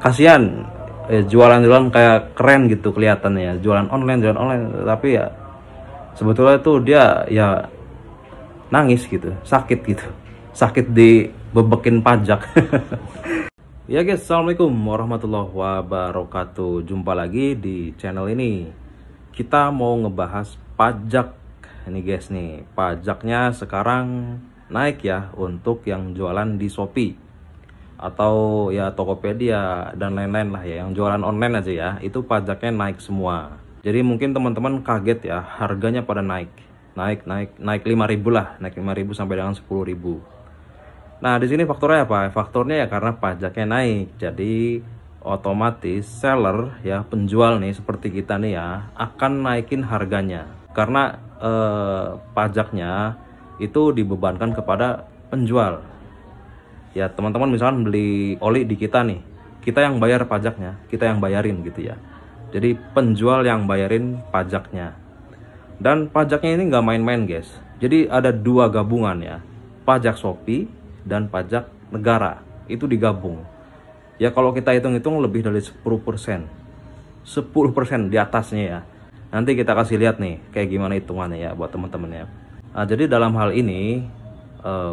kasihan jualan-jualan kayak keren gitu kelihatannya, jualan online, tapi ya sebetulnya tuh dia ya nangis gitu, sakit dibebekin pajak. Ya guys, assalamualaikum warahmatullahi wabarakatuh. Jumpa lagi di channel ini. Kita mau ngebahas pajak ini guys nih. Pajaknya sekarang naik ya untuk yang jualan di Shopee atau ya Tokopedia dan lain-lain lah ya, yang jualan online aja ya, itu pajaknya naik semua. Jadi mungkin teman-teman kaget ya, harganya pada naik 5.000 lah, naik 5.000 sampai dengan 10.000. Nah, di sini faktornya apa? Faktornya ya karena pajaknya naik. Jadi otomatis seller ya, penjual nih seperti kita nih ya, akan naikin harganya. Karena pajaknya itu dibebankan kepada penjual. Ya, teman-teman misalkan beli oli di kita nih, kita yang bayar pajaknya, kita yang bayarin gitu ya. Jadi penjual yang bayarin pajaknya. Dan pajaknya ini nggak main-main guys. Jadi ada dua gabungan ya, pajak Shopee dan pajak negara, itu digabung. Ya kalau kita hitung-hitung lebih dari 10% di atasnya ya. Nanti kita kasih lihat nih kayak gimana hitungannya ya buat teman-teman ya. Nah, jadi dalam hal ini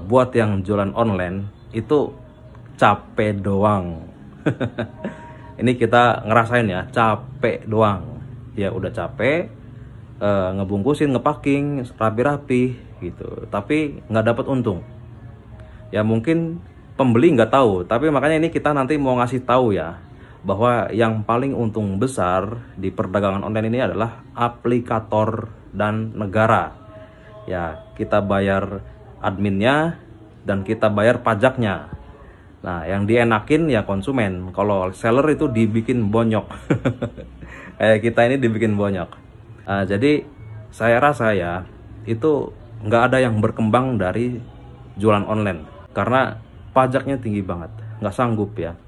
buat yang jualan online itu capek doang. Ini kita ngerasain ya, capek doang. Ya udah capek, ngebungkusin, ngepacking rapi-rapi gitu, tapi nggak dapat untung. Ya mungkin pembeli nggak tahu, tapi makanya ini kita nanti mau ngasih tahu ya, bahwa yang paling untung besar di perdagangan online ini adalah aplikator dan negara. Ya, kita bayar adminnya dan kita bayar pajaknya. Nah, yang dienakin ya konsumen. Kalau seller itu dibikin bonyok. Kayak kita ini dibikin bonyok. Nah, jadi saya rasa ya, itu nggak ada yang berkembang dari jualan online. Karena pajaknya tinggi banget, nggak sanggup ya.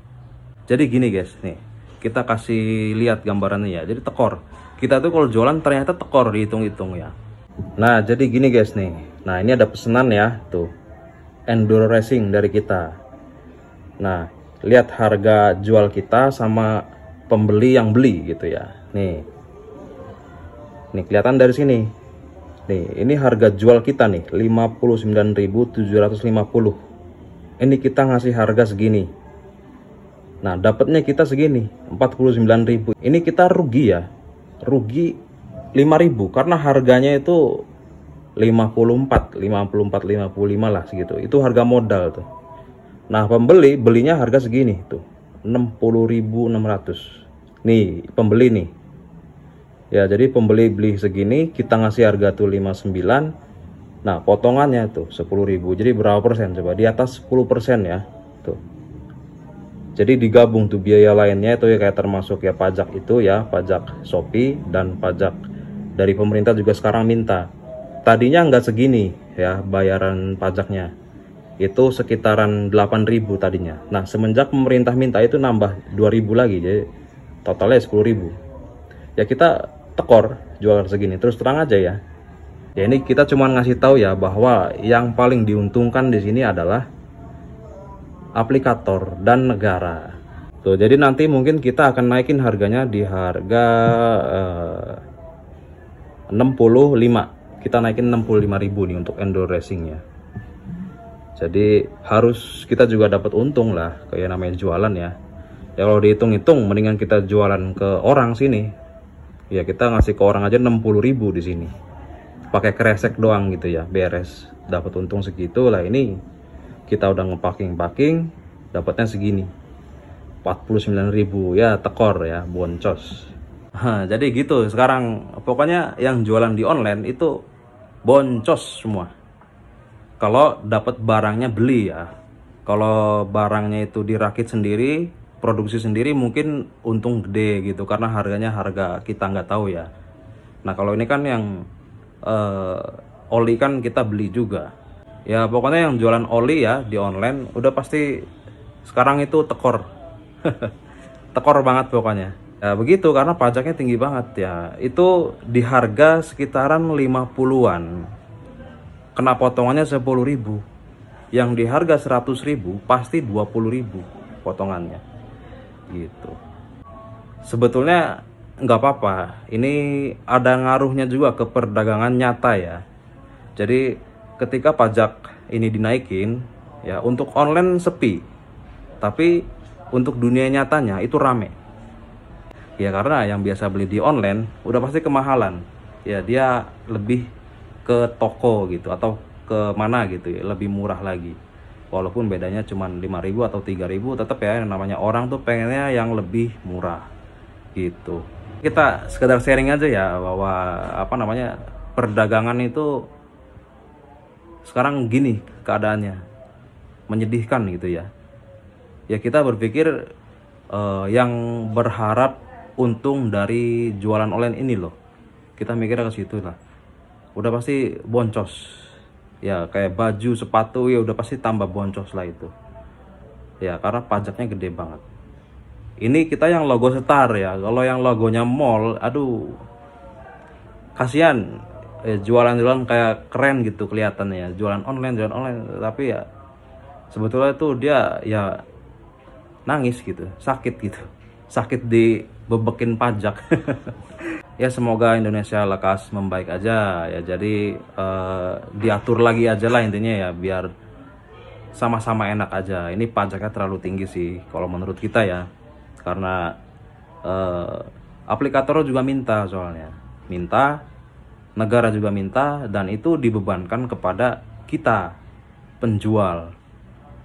Jadi gini guys, nih kita kasih lihat gambarannya ya. Jadi tekor, kita tuh kalau jualan ternyata tekor dihitung-hitung ya. Nah jadi gini guys nih, nah ini ada pesanan ya, tuh Enduro Racing dari kita. Nah lihat harga jual kita sama pembeli yang beli gitu ya. Nih kelihatan dari sini. Nih ini harga jual kita nih 59.750. Ini kita ngasih harga segini. Nah, dapatnya kita segini, 49.000. Ini kita rugi ya. Rugi 5.000 karena harganya itu 54, 55 lah segitu. Itu harga modal tuh. Nah, pembeli belinya harga segini tuh, 60.600. Nih, pembeli nih. Ya, jadi pembeli beli segini, kita ngasih harga tuh 59. Nah, potongannya tuh 10.000. Jadi berapa persen coba? Di atas 10% ya. Tuh. Jadi digabung tuh biaya lainnya itu ya, kayak termasuk ya pajak itu ya, pajak Shopee dan pajak dari pemerintah juga sekarang minta. Tadinya nggak segini ya bayaran pajaknya. Itu sekitaran 8.000 tadinya. Nah, semenjak pemerintah minta itu nambah 2.000 lagi. Jadi totalnya 10.000. Ya kita tekor jualan segini. Terus terang aja ya. Ya ini kita cuma ngasih tahu ya bahwa yang paling diuntungkan di sini adalah aplikator dan negara. Tuh, jadi nanti mungkin kita akan naikin harganya di harga 65. Kita naikin 65.000 nih untuk Enduro Racingnya. Jadi harus kita juga dapat untung lah, kayak namanya jualan ya. Ya kalau dihitung-hitung mendingan kita jualan ke orang sini. Ya kita ngasih ke orang aja 60.000 di sini. Pakai kresek doang gitu ya, beres, dapat untung segitu lah. Ini kita udah ngepacking dapatnya segini, 49.000 ya, tekor ya, boncos. Jadi gitu sekarang, pokoknya yang jualan di online itu boncos semua kalau dapat barangnya beli ya. Kalau barangnya itu dirakit sendiri, produksi sendiri, mungkin untung gede gitu karena harganya harga kita nggak tahu ya. Nah kalau ini kan yang oli kan kita beli juga ya. Pokoknya yang jualan oli ya di online udah pasti sekarang itu tekor. Tekor banget pokoknya ya, begitu karena pajaknya tinggi banget ya. Itu di harga sekitaran 50-an kena potongannya 10.000. Yang di harga 100.000 pasti 20.000 potongannya gitu. Sebetulnya nggak apa-apa, ini ada ngaruhnya juga ke perdagangan nyata ya. Jadi ketika pajak ini dinaikin ya, untuk online sepi, tapi untuk dunia nyatanya itu rame ya, karena yang biasa beli di online udah pasti kemahalan ya, dia lebih ke toko gitu atau ke mana gitu ya, lebih murah lagi, walaupun bedanya cuma 5.000 atau 3.000, tetap ya namanya orang tuh pengennya yang lebih murah gitu. Kita sekedar sharing aja ya, bahwa apa namanya, perdagangan itu sekarang gini keadaannya, menyedihkan gitu ya. Ya kita berpikir yang berharap untung dari jualan online ini loh, kita mikirnya ke situ lah, udah pasti boncos ya, kayak baju sepatu ya udah pasti tambah boncos lah itu ya, karena pajaknya gede banget. Ini kita yang logo Star ya, kalau yang logonya mall, aduh kasihan. Jualan-jualan kayak keren gitu kelihatannya ya, jualan online, tapi ya sebetulnya tuh dia ya nangis gitu, sakit gitu, sakit dibebekin pajak. Ya semoga Indonesia lekas membaik aja ya, jadi diatur lagi aja lah intinya ya, biar sama-sama enak aja. Ini pajaknya terlalu tinggi sih kalau menurut kita ya, karena aplikator juga minta, soalnya minta, negara juga minta, dan itu dibebankan kepada kita penjual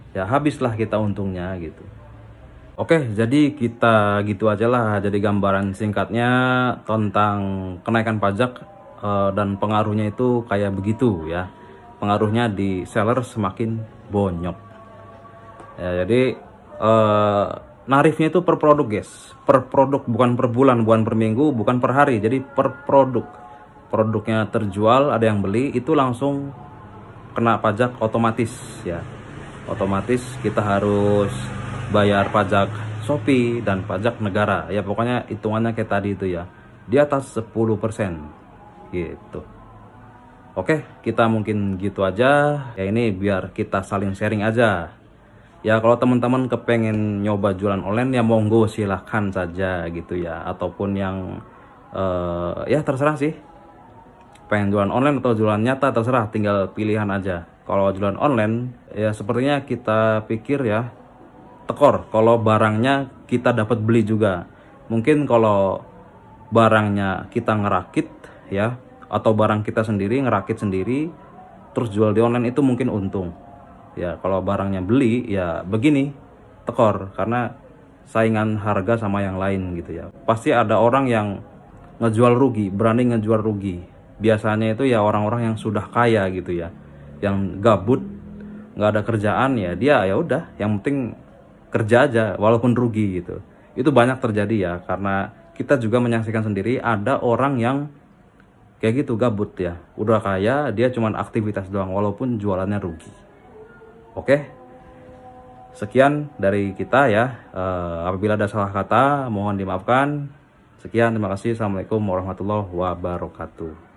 ya, habislah kita untungnya gitu. Oke, jadi kita gitu aja lah, jadi gambaran singkatnya tentang kenaikan pajak dan pengaruhnya itu kayak begitu ya. Pengaruhnya di seller semakin bonyok ya, jadi narifnya itu per produk guys, per produk, bukan per bulan, bukan per minggu, bukan per hari, jadi per produk. Produknya terjual, ada yang beli, itu langsung kena pajak otomatis ya. Otomatis kita harus bayar pajak Shopee dan pajak negara ya, pokoknya hitungannya kayak tadi itu ya, di atas 10% gitu. Oke, kita mungkin gitu aja ya, ini biar kita saling sharing aja ya. Kalau teman-teman kepengen nyoba jualan online ya monggo, silahkan saja gitu ya, ataupun yang ya terserah sih, pengen jualan online atau jualan nyata terserah, tinggal pilihan aja. Kalau jualan online ya sepertinya kita pikir ya tekor kalau barangnya kita dapat beli juga. Mungkin kalau barangnya kita ngerakit ya, atau barang kita sendiri ngerakit sendiri terus jual di online, itu mungkin untung ya. Kalau barangnya beli ya begini, tekor, karena saingan harga sama yang lain gitu ya. Pasti ada orang yang ngejual rugi, berani ngejual rugi. Biasanya itu ya orang-orang yang sudah kaya gitu ya, yang gabut, nggak ada kerjaan ya, dia ya udah yang penting kerja aja walaupun rugi gitu. Itu banyak terjadi ya, karena kita juga menyaksikan sendiri ada orang yang kayak gitu, gabut ya, udah kaya, dia cuman aktivitas doang walaupun jualannya rugi. Oke, sekian dari kita ya. Apabila ada salah kata mohon dimaafkan. Sekian, terima kasih. Assalamualaikum warahmatullahi wabarakatuh.